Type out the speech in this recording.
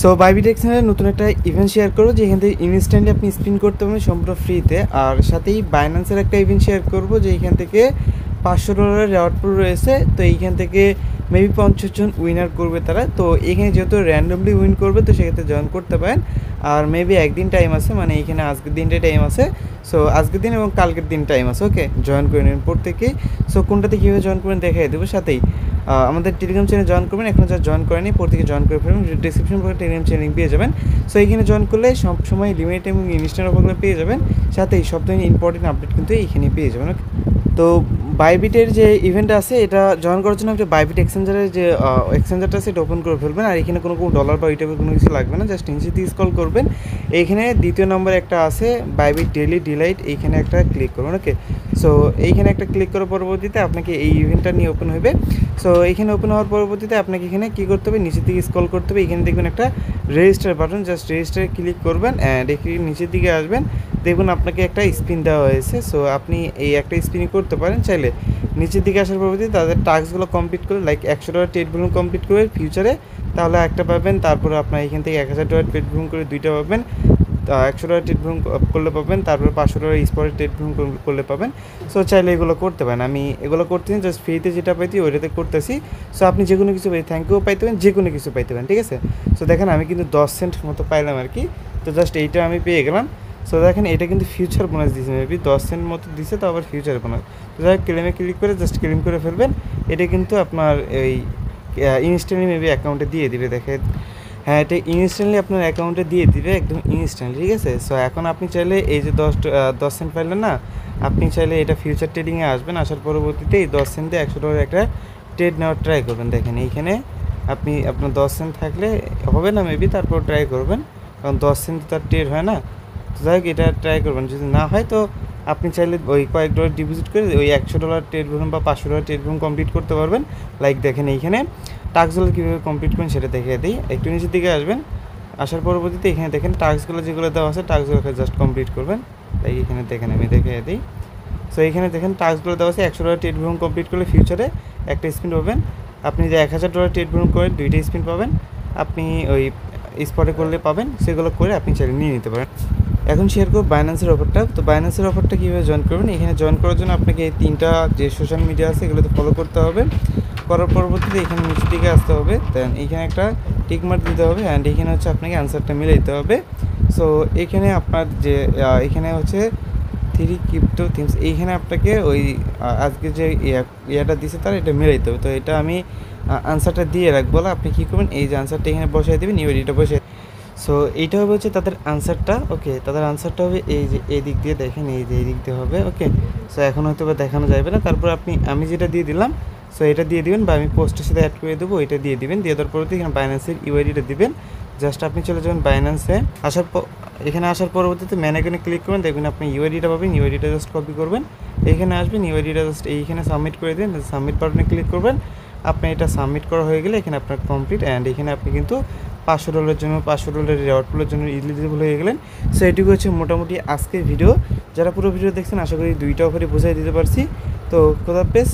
So Bybit এক্সচেঞ্জের নতুন একটা ইভেন্ট শেয়ার করবো যেখান থেকে ইনস্ট্যান্টলি আপনি স্পিন করতে পারবেন সম্পূর্ণ ফ্রিতে। আর সাথেই বাইন্যান্সের একটা ইভেন্ট শেয়ার করবো যে এইখান থেকে $500 রেওয়ার্ড পুল রয়েছে। তো এইখান থেকে মেবি 50 জন উইনার করবে তারা। তো এখানে যেহেতু র্যান্ডমলি উইন করবে তো সেক্ষেত্রে জয়েন করতে পারেন। আর মেবি একদিন টাইম আছে, মানে এইখানে আজকের দিনটাই টাইম আছে। সো আজকের দিন এবং কালকের দিন টাইম আছে। ওকে, জয়েন করে নেবেন প্রত্যেকেই। সো কোনটাতে কীভাবে জয়েন করবেন দেখাই দেবো। সাথেই আমাদের টেলিগ্রাম চ্যানেল জয়েন করবেন, এখন যারা জয়েন করেনি প্রত্যেকে জয়েন করে ফেলবেন। ডিসক্রিপশন বক্সে টেলিগ্রাম চ্যানেল পেয়ে যাবেন। সো এইখানে জয়েন করলে সবসময় লিমিট এবং ইনস্ট্যান্ট অফারগুলো পেয়ে যাবেন। সাথেই সব ধরনের ইম্পর্টেন্ট আপডেট কিন্তু এইখানে পেয়ে যাবেন। ওকে, তো বাইবিটের যে ইভেন্ট আছে এটা জয়েন করার জন্য আপনি বাইবিট এক্সচেঞ্জারের যে এক্সচেঞ্জারটা আছে এটা ওপেন করে ফেলবেন। আর এখানে কোনো ডলার বা ওই টাইপের কোনো কিছু লাগবে না, জাস্ট নিচে দিয়ে স্ক্রল করবেন। এইখানে দ্বিতীয় নম্বরে একটা আছে বাইবিট ডেইলি ডিলাইট, এইখানে একটা ক্লিক করবেন। ওকে, সো এইখানে একটা ক্লিক করার পরবর্তীতে আপনাকে এই ইভেন্টটা নিয়ে ওপেন হবে। সো এইখানে ওপেন হওয়ার পরবর্তীতে আপনাকে এখানে কী করতে হবে, নিচের দিকে স্ক্রল করতে হবে। এখানে দেখবেন একটা রেজিস্টার বাটন, জাস্ট রেজিস্টারে ক্লিক করবেন অ্যান্ড এখানে নিচের দিকে আসবেন। দেখুন আপনাকে একটা স্পিন দেওয়া হয়েছে। সো আপনি এই একটা স্পিনই করতে পারেন চাইলে। নিচের দিকে আসার পরবর্তী তাদের টাস্কগুলো কমপ্লিট করে লাইক $100 টেট ভ্যালু কমপ্লিট করে ফিউচারে তাহলে একটা পাবেন। তারপরে আপনার এখান থেকে $1000 টেট ভ্যালু করে দুইটা পাবেন। $100 টেট ভ্যালু করলে পাবেন, তারপরে $500 স্পটের টেট ভ্যালু করলে পাবেন। সো চাইলে এগুলো করতে পারেন। আমি এগুলো করতেছি জাস্ট ফ্রিতে যেটা পাইছি ওইটাতে করতেছি। সো আপনি যে কোনো কিছু থ্যাংক ইউ পাইতে পারেন, যে কোনো কিছু পাইতে পারেন, ঠিক আছে। সো দেখেন আমি কিন্তু 10 সেন্ট মতো পাইলাম আর কি। তো জাস্ট এইটা আমি পেয়ে গেলাম। সো দেখেন এটা কিন্তু ফিউচার বোনাস দিয়েছে, মেবি 10 সেন্ট মতো দিছে, তো আবার ফিউচার বোনাস। তো যাই ক্লেমে ক্লিক করে জাস্ট ক্লেম করে ফেলবেন। এটা কিন্তু আপনার এই ইনস্ট্যান্টলি মেবি অ্যাকাউন্টে দিয়ে দিবে। দেখেন হ্যাঁ, এটা ইনস্ট্যান্টলি আপনার অ্যাকাউন্টে দিয়ে দিবে, একদম ইনস্ট্যান্টলি, ঠিক আছে। সো এখন আপনি চাইলে এই যে 10 সেন্ট পাইলেন না, আপনি চাইলে এটা ফিউচার ট্রেডিংয়ে আসবেন। আসার পরবর্তীতে এই 10 সেন্টে $100 একটা ট্রেড নেওয়ার ট্রাই করবেন। দেখেন এইখানে আপনি আপনার 10 সেন্ট থাকলে হবে না মেবি, তারপর ট্রাই করবেন, কারণ 10 সেন্ট তো তার ট্রেড হয় না। তো যাই হোক এটা ট্রাই করবেন, যদি না হয় তো আপনি চাইলে ওই কয়েক ডলার ডিপোজিট করে ওই $100 ট্রেড ভ্যালু বা $500 ট্রেড ভ্যালু কমপ্লিট করতে পারবেন। লাইক দেখেন এইখানে টাস্কগুলো কীভাবে কমপ্লিট করেন সেটা দেখিয়ে দিই। একটু নিচের দিকে আসবেন, আসার পরবর্তীতে এখানে দেখেন টাস্কগুলো যেগুলো দেওয়া আছে টাস্কগুলোকে জাস্ট কমপ্লিট করবেন। তাই এখানে দেখেন আমি দেখিয়ে দিই। সো এখানে দেখেন টাস্কগুলো দেওয়া আছে $100 ট্রেড ভ্যালু কমপ্লিট করলে ফিউচারে একটা স্পিন পাবেন। আপনি যে $1000 ট্রেড ভ্যালু করে দুইটা স্পিন পাবেন। আপনি ওই স্পটে করলে পাবেন, সেগুলো করে আপনি চাইলে নিয়ে নিতে পারেন। এখন শেয়ার করব বাইন্যান্সের অফারটা। তো বাইন্যান্সের অফারটা কীভাবে জয়েন করবেন, এখানে জয়েন করার জন্য আপনাকে এই 3টা যে সোশ্যাল মিডিয়া আছে এগুলোতে ফলো করতে হবে। করার পরবর্তীতে এখানে নিচের দিকে আসতে হবে, দেন এখানে একটা টিক মার্ক দিতে হবে অ্যান্ড এখানে হচ্ছে আপনাকে অ্যান্সারটা মিলে দিতে হবে। সো এখানে আপনার যে এখানে হচ্ছে 3 ক্রিপ্টো থিংস, এইখানে আপনাকে ওই আজকে যে ইয়াটা দিছে তার এটা মিলে দিতে হবে। তো এটা আমি আনসারটা দিয়ে রাখবো। আপনি কী করবেন, এই যে আনসারটা এখানে বসাই দেবেন, ইউআইডিটা বসে। সো এইটা হবে হচ্ছে তাদের আনসারটা। ওকে, তাদের আনসারটা হবে এই যে এই দিক দিয়ে, দেখেন এই যে এই দিক দিয়ে হবে। ওকে, সো এখন হয়তো বা দেখানো যাবে না, তারপর আমি যেটা দিয়ে দিলাম সো এটা দিয়ে দিবেন, বা আমি পোস্টের সাথে অ্যাড করে দেবো, এটা দিয়ে দিবেন। দিয়ে দেওয়ার পরবর্তী এখানে বাইন্যান্সের ইউআইডিটা দিবেন। জাস্ট আপনি চলে যাবেন বাইন্যান্সে, এখানে আসার পরবর্তীতে ম্যান এখানে ক্লিক করবেন, দেখবেন আপনি ইউআইডিটা পাবেন। ইউআইডিটা জাস্ট কপি করবেন, এইখানে আসবেন, ইউআইডিটা জাস্ট এইখানে সাবমিট করে দিন। সাবমিট বাটনে ক্লিক করবেন। আপনি এটা সাবমিট করা হয়ে গেলে এখানে আপনার কমপ্লিট অ্যান্ড এখানে আপনি কিন্তু $500 জন্য $500 রেওয়ার্ড পুলের জন্য এলিজিবল হয়ে গেলেন। সো এটুকু হচ্ছে মোটামুটি আজকের ভিডিও। যারা পুরো ভিডিও দেখছেন আশা করি 2টা অফারই বোঝাই দিতে পারছি। তো খোদাহাফেজ।